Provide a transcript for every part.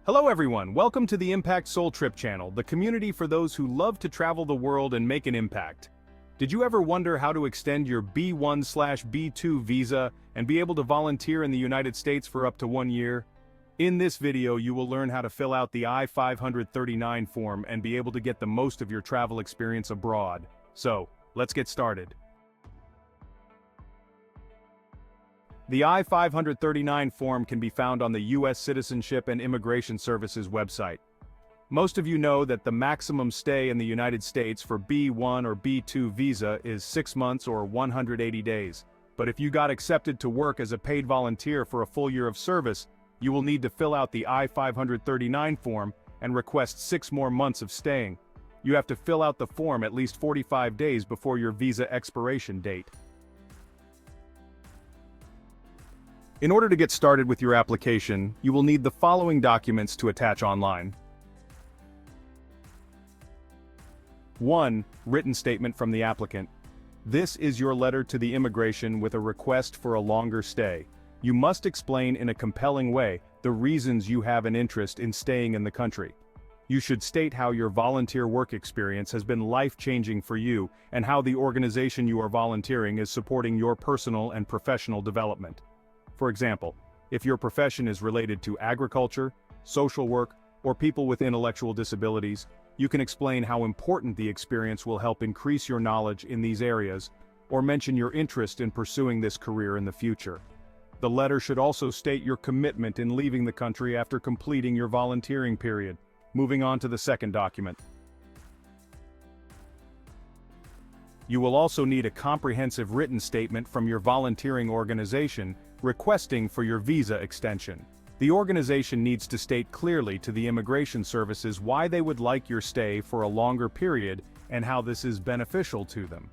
Hello everyone, welcome to the Impactsoultrip channel, the community for those who love to travel the world and make an impact. Did you ever wonder how to extend your B1/B2 visa and be able to volunteer in the United States for up to 1 year? In this video you will learn how to fill out the I539 form and be able to get the most of your travel experience abroad. So, let's get started. The I-539 form can be found on the U.S. Citizenship and Immigration Services website. Most of you know that the maximum stay in the United States for B1 or B2 visa is 6 months or 180 days. But if you got accepted to work as a paid volunteer for a full year of service, you will need to fill out the I-539 form and request 6 more months of staying. You have to fill out the form at least 45 days before your visa expiration date. In order to get started with your application, you will need the following documents to attach online. 1. Written statement from the applicant. This is your letter to the immigration with a request for a longer stay. You must explain in a compelling way the reasons you have an interest in staying in the country. You should state how your volunteer work experience has been life-changing for you and how the organization you are volunteering is supporting your personal and professional development. For example, if your profession is related to agriculture, social work, or people with intellectual disabilities, you can explain how important the experience will help increase your knowledge in these areas, or mention your interest in pursuing this career in the future. The letter should also state your commitment in leaving the country after completing your volunteering period. Moving on to the second document. You will also need a comprehensive written statement from your volunteering organization requesting for your visa extension. The organization needs to state clearly to the immigration services why they would like your stay for a longer period and how this is beneficial to them.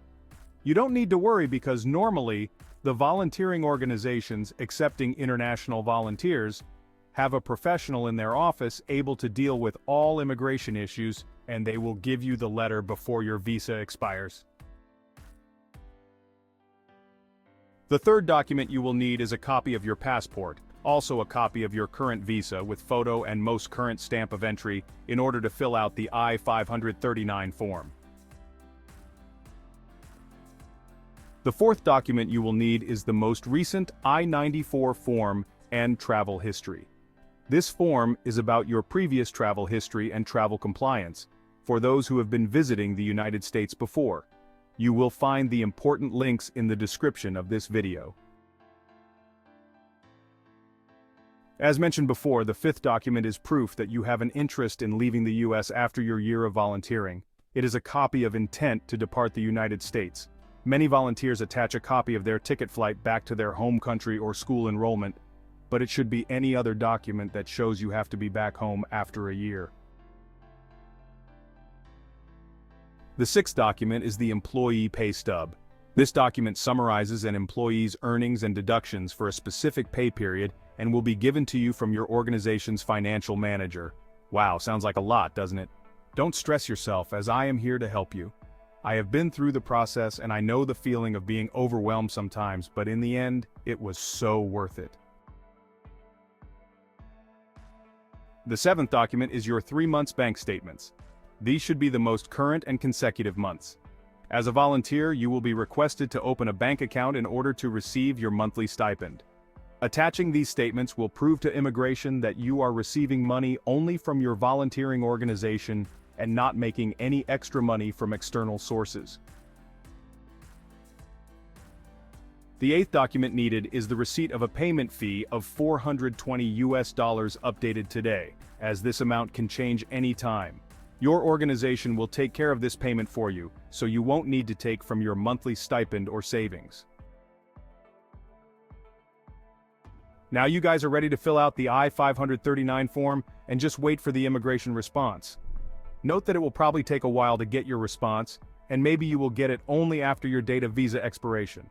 You don't need to worry because normally, the volunteering organizations accepting international volunteers have a professional in their office able to deal with all immigration issues, and they will give you the letter before your visa expires. The third document you will need is a copy of your passport, also a copy of your current visa with photo and most current stamp of entry in order to fill out the I-539 form. The fourth document you will need is the most recent I-94 form and travel history. This form is about your previous travel history and travel compliance, for those who have been visiting the United States before. You will find the important links in the description of this video. As mentioned before, the fifth document is proof that you have an interest in leaving the U.S. after your year of volunteering. It is a copy of intent to depart the United States. Many volunteers attach a copy of their ticket flight back to their home country or school enrollment, but it should be any other document that shows you have to be back home after a year. The sixth document is the employee pay stub. This document summarizes an employee's earnings and deductions for a specific pay period and will be given to you from your organization's financial manager. Wow, sounds like a lot, doesn't it? Don't stress yourself, as I am here to help you. I have been through the process and I know the feeling of being overwhelmed sometimes, but in the end, it was so worth it. The seventh document is your 3 months bank statements. These should be the most current and consecutive months. As a volunteer, you will be requested to open a bank account in order to receive your monthly stipend. Attaching these statements will prove to immigration that you are receiving money only from your volunteering organization and not making any extra money from external sources. The eighth document needed is the receipt of a payment fee of $420 updated today, as this amount can change any time. Your organization will take care of this payment for you, so you won't need to take from your monthly stipend or savings. Now you guys are ready to fill out the I-539 form and just wait for the immigration response. Note that it will probably take a while to get your response, and maybe you will get it only after your date of visa expiration.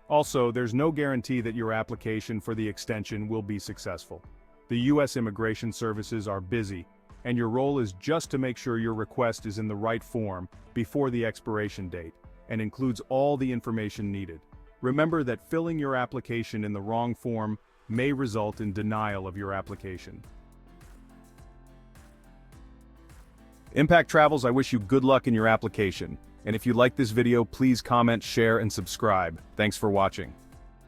Also, there's no guarantee that your application for the extension will be successful. The U.S. Immigration Services are busy, and your role is just to make sure your request is in the right form before the expiration date, and includes all the information needed. Remember that filling your application in the wrong form may result in denial of your application. Impact Travels, I wish you good luck in your application. And if you like this video, please comment, share, and subscribe. Thanks for watching.